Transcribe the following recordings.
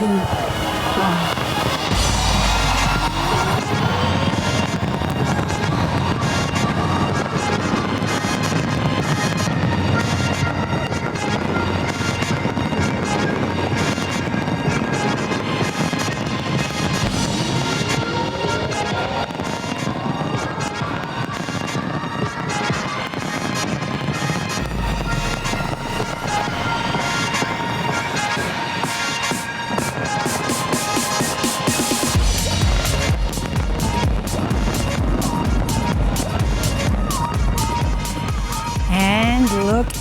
Look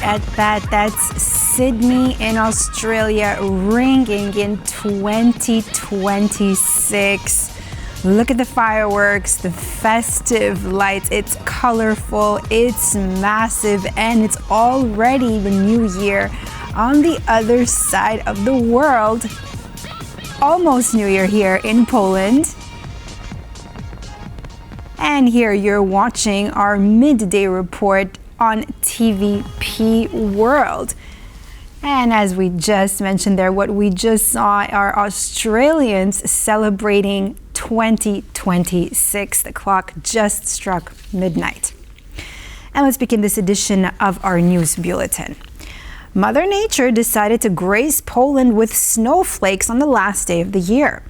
at that. That's Sydney in Australia ringing in 2026. Look at the fireworks, the festive lights. It's colorful, it's massive, and it's already the new year on the other side of the world. Almost New Year here in Poland. And here you're watching our midday report on TVP World. And as we just mentioned there, what we just saw are Australians celebrating 2026. The clock just struck midnight. And let's begin this edition of our news bulletin. Mother Nature decided to grace Poland with snowflakes on the last day of the year.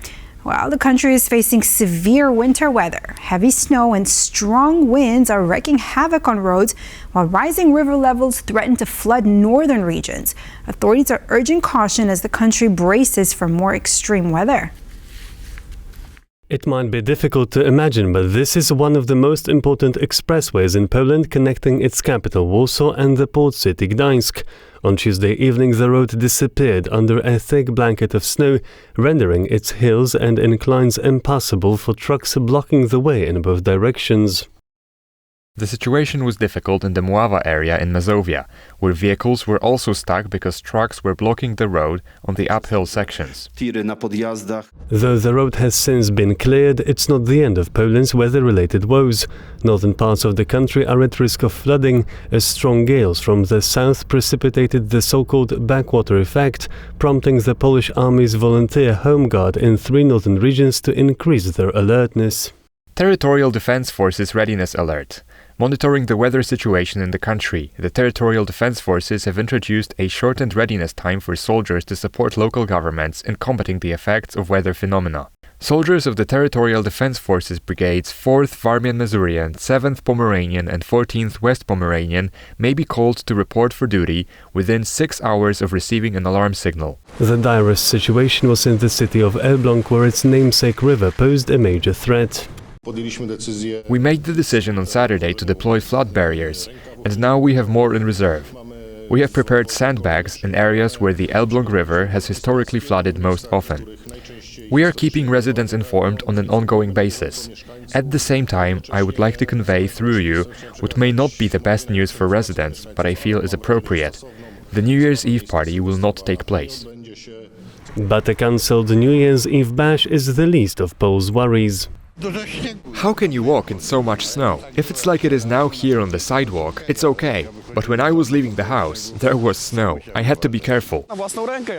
While the country is facing severe winter weather, heavy snow and strong winds are wreaking havoc on roads, while rising river levels threaten to flood northern regions. Authorities are urging caution as the country braces for more extreme weather. It might be difficult to imagine, but this is one of the most important expressways in Poland, connecting its capital Warsaw and the port city Gdańsk. On Tuesday evening, the road disappeared under a thick blanket of snow, rendering its hills and inclines impassable for trucks blocking the way in both directions. The situation was difficult in the Mława area in Mazovia, where vehicles were also stuck because trucks were blocking the road on the uphill sections. Though the road has since been cleared, it's not the end of Poland's weather-related woes. Northern parts of the country are at risk of flooding, as strong gales from the south precipitated the so-called backwater effect, prompting the Polish Army's volunteer Home Guard in 3 northern regions to increase their alertness. Territorial Defense Forces Readiness Alert. Monitoring the weather situation in the country, the Territorial Defense Forces have introduced a shortened readiness time for soldiers to support local governments in combating the effects of weather phenomena. Soldiers of the Territorial Defense Forces Brigades 4th Warmian Masurian, 7th Pomeranian and 14th West Pomeranian may be called to report for duty within 6 hours of receiving an alarm signal. The direst situation was in the city of Elbląg, where its namesake river posed a major threat. We made the decision on Saturday to deploy flood barriers, and now we have more in reserve. We have prepared sandbags in areas where the Elbląg River has historically flooded most often. We are keeping residents informed on an ongoing basis. At the same time, I would like to convey through you what may not be the best news for residents, but I feel is appropriate. The New Year's Eve party will not take place. But a cancelled New Year's Eve bash is the least of Poles' worries. How can you walk in so much snow? If it's like it is now here on the sidewalk, it's okay. But when I was leaving the house, there was snow. I had to be careful.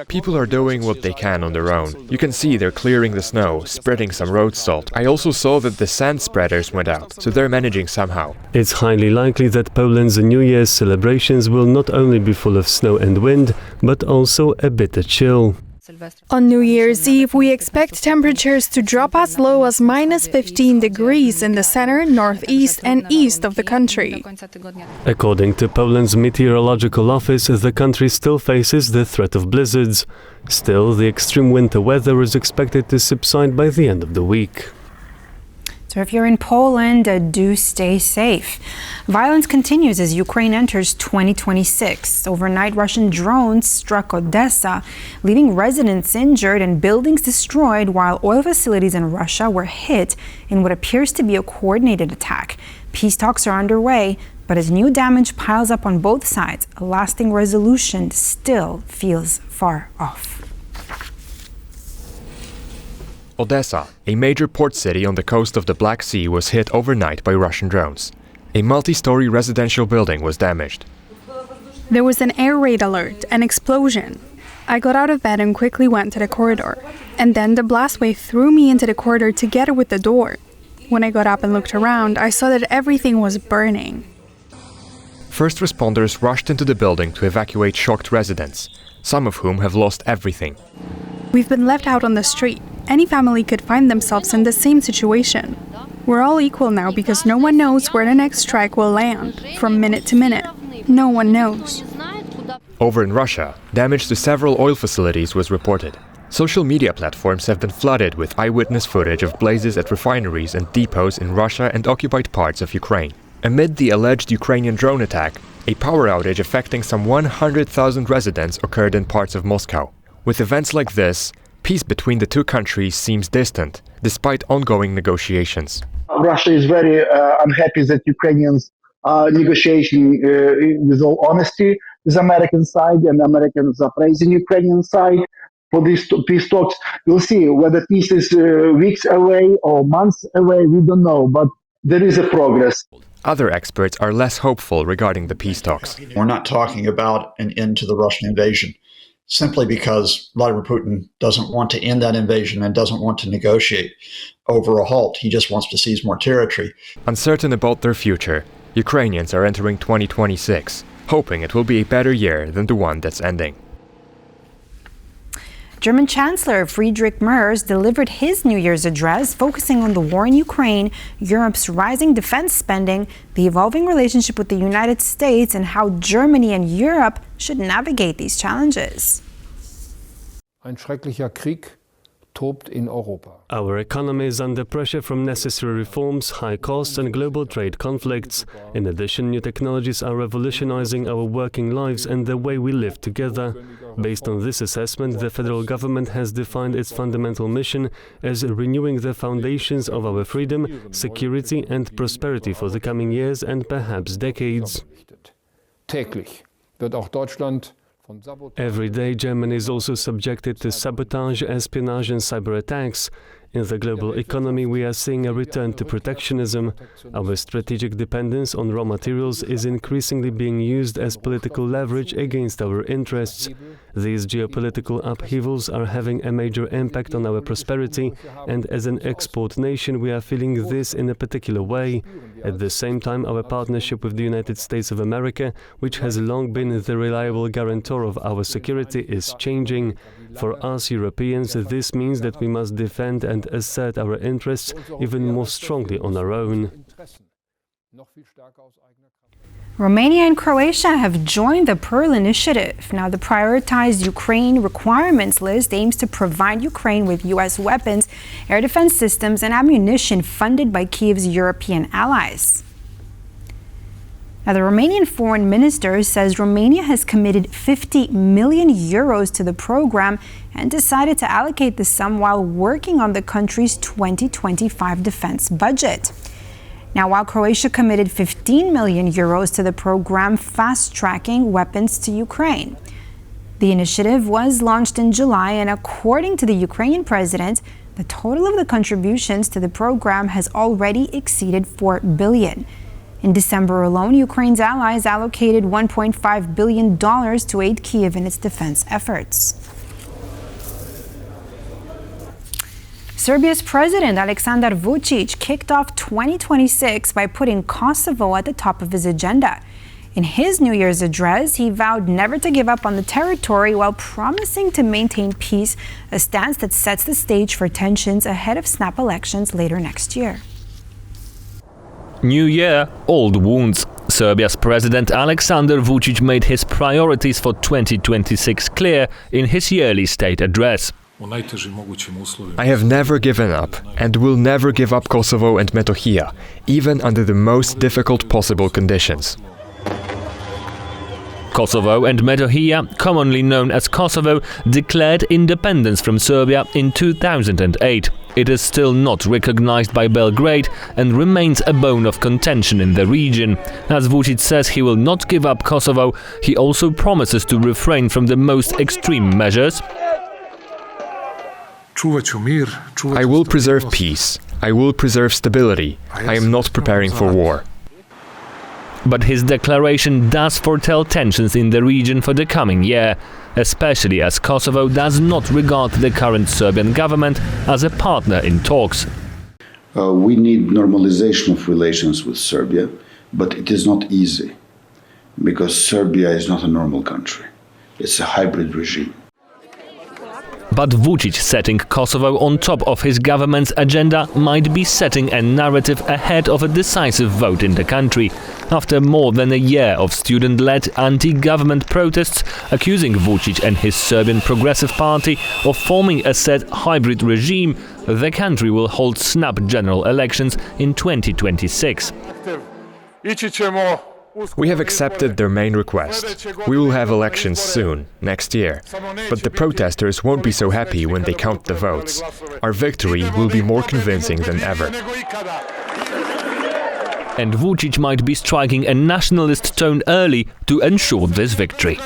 People are doing what they can on their own. You can see they're clearing the snow, spreading some road salt. I also saw that the sand spreaders went out, so they're managing somehow. It's highly likely that Poland's New Year's celebrations will not only be full of snow and wind, but also a bitter chill. On New Year's Eve, we expect temperatures to drop as low as -15 degrees in the center, northeast and east of the country. According to Poland's meteorological office, the country still faces the threat of blizzards. Still, the extreme winter weather is expected to subside by the end of the week. So if you're in Poland, do stay safe. Violence continues as Ukraine enters 2026. Overnight, Russian drones struck Odesa, leaving residents injured and buildings destroyed, while oil facilities in Russia were hit in what appears to be a coordinated attack. Peace talks are underway, but as new damage piles up on both sides, a lasting resolution still feels far off. Odesa, a major port city on the coast of the Black Sea, was hit overnight by Russian drones. A multi-story residential building was damaged. There was an air raid alert, an explosion. I got out of bed and quickly went to the corridor. And then the blast wave threw me into the corridor together with the door. When I got up and looked around, I saw that everything was burning. First responders rushed into the building to evacuate shocked residents, some of whom have lost everything. We've been left out on the street. Any family could find themselves in the same situation. We're all equal now because no one knows where the next strike will land, from minute to minute. No one knows. Over in Russia, damage to several oil facilities was reported. Social media platforms have been flooded with eyewitness footage of blazes at refineries and depots in Russia and occupied parts of Ukraine. Amid the alleged Ukrainian drone attack, a power outage affecting some 100,000 residents occurred in parts of Moscow. With events like this, peace between the two countries seems distant, despite ongoing negotiations. Russia is very unhappy that Ukrainians are negotiating with all honesty with American side, and Americans are praising Ukrainian side for these peace talks. We'll see whether peace is weeks away or months away, we don't know, but there is a progress. Other experts are less hopeful regarding the peace talks. We're not talking about an end to the Russian invasion, simply because Vladimir Putin doesn't want to end that invasion and doesn't want to negotiate over a halt. He just wants to seize more territory. Uncertain about their future, Ukrainians are entering 2026, hoping it will be a better year than the one that's ending. German Chancellor Friedrich Merz delivered his New Year's address focusing on the war in Ukraine, Europe's rising defense spending, the evolving relationship with the United States, and how Germany and Europe should navigate these challenges. Ein schrecklicher Krieg tobt in Europa. Our economy is under pressure from necessary reforms, high costs and global trade conflicts. In addition, new technologies are revolutionizing our working lives and the way we live together. Based on this assessment, the federal government has defined its fundamental mission as renewing the foundations of our freedom, security and prosperity for the coming years and perhaps decades. Täglich wird auch Deutschland Every day, Germany is also subjected to sabotage, espionage and cyber attacks. In the global economy, we are seeing a return to protectionism. Our strategic dependence on raw materials is increasingly being used as political leverage against our interests. These geopolitical upheavals are having a major impact on our prosperity, and as an export nation, we are feeling this in a particular way. At the same time, our partnership with the United States of America, which has long been the reliable guarantor of our security, is changing. For us Europeans, this means that we must defend and assert our interests even more strongly on our own. Romania and Croatia have joined the PURL initiative. Now, the prioritized Ukraine requirements list aims to provide Ukraine with U.S. weapons, air defense systems, and ammunition funded by Kyiv's European allies. Now, the Romanian foreign minister says Romania has committed 50 million euros to the program and decided to allocate the sum while working on the country's 2025 defense budget. Now, while Croatia committed 15 million euros to the program, fast-tracking weapons to Ukraine. The initiative was launched in July, and according to the Ukrainian president, the total of the contributions to the program has already exceeded 4 billion. In December alone, Ukraine's allies allocated $1.5 billion to aid Kyiv in its defense efforts. Serbia's President Aleksandar Vučić kicked off 2026 by putting Kosovo at the top of his agenda. In his New Year's address, he vowed never to give up on the territory while promising to maintain peace, a stance that sets the stage for tensions ahead of snap elections later next year. New year, old wounds. Serbia's President Aleksandar Vučić made his priorities for 2026 clear in his yearly state address. I have never given up and will never give up Kosovo and Metohija, even under the most difficult possible conditions. Kosovo and Metohija, commonly known as Kosovo, declared independence from Serbia in 2008. It is still not recognized by Belgrade and remains a bone of contention in the region. As Vučić says he will not give up Kosovo, he also promises to refrain from the most extreme measures. I will preserve peace. I will preserve stability. I am not preparing for war. But his declaration does foretell tensions in the region for the coming year. especially as Kosovo does not regard the current Serbian government as a partner in talks. We need normalization of relations with Serbia, but it is not easy, because Serbia is not a normal country. It's a hybrid regime. But Vučić setting Kosovo on top of his government's agenda might be setting a narrative ahead of a decisive vote in the country. After more than a year of student-led anti-government protests accusing Vučić and his Serbian Progressive Party of forming a said hybrid regime, the country will hold snap general elections in 2026. We have accepted their main request. We will have elections soon, next year. But the protesters won't be so happy when they count the votes. Our victory will be more convincing than ever. And Vučić might be striking a nationalist tone early to ensure this victory.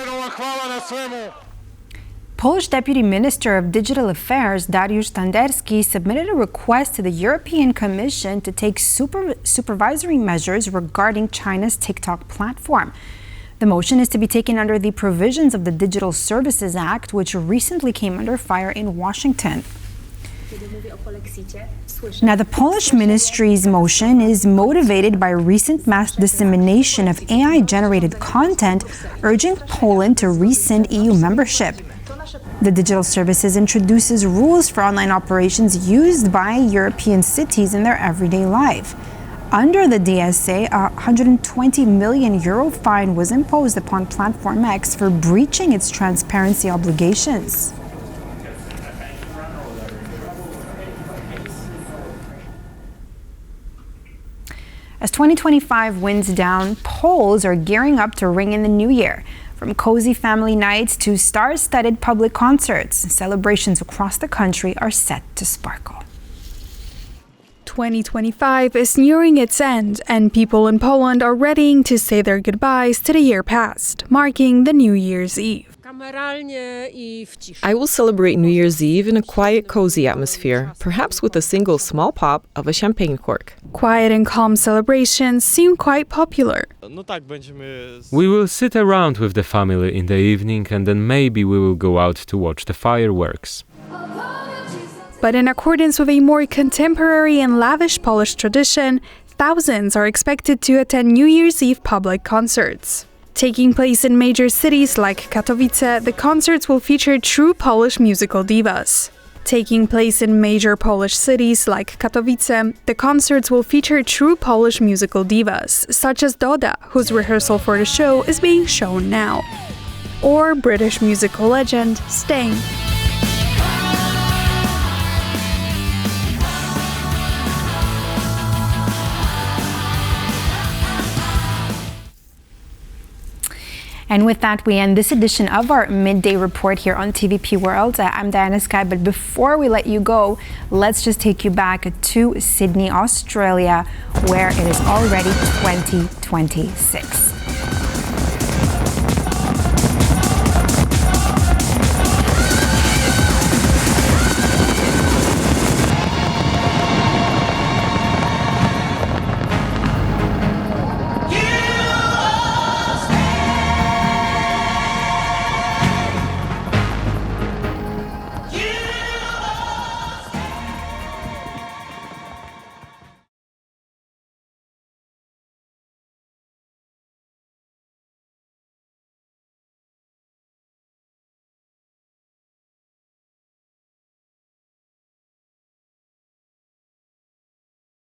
Polish Deputy Minister of Digital Affairs Dariusz Standerski submitted a request to the European Commission to take supervisory measures regarding China's TikTok platform. The motion is to be taken under the provisions of the Digital Services Act, which recently came under fire in Washington. Now, the Polish ministry's motion is motivated by recent mass dissemination of AI-generated content urging Poland to rescind EU membership. The Digital Services introduces rules for online operations used by European cities in their everyday life. Under the DSA, a €120 million fine was imposed upon Platform X for breaching its transparency obligations. As 2025 winds down, Poles are gearing up to ring in the new year. From cozy family nights to star-studded public concerts, celebrations across the country are set to sparkle. 2025 is nearing its end, and people in Poland are readying to say their goodbyes to the year past, marking the New Year's Eve. I will celebrate New Year's Eve in a quiet, cozy atmosphere, perhaps with a single small pop of a champagne cork. Quiet and calm celebrations seem quite popular. We will sit around with the family in the evening, and then maybe we will go out to watch the fireworks. But in accordance with a more contemporary and lavish Polish tradition, thousands are expected to attend New Year's Eve public concerts. Taking place in major cities like Katowice, the concerts will feature true Polish musical divas. Taking place in major Polish cities like Katowice, the concerts will feature true Polish musical divas, such as Doda, whose rehearsal for the show is being shown now, or British musical legend Sting. And with that, we end this edition of our Midday Report here on TVP World. I'm Diana Sky, but before we let you go, let's just take you back to Sydney, Australia, where it is already 2026.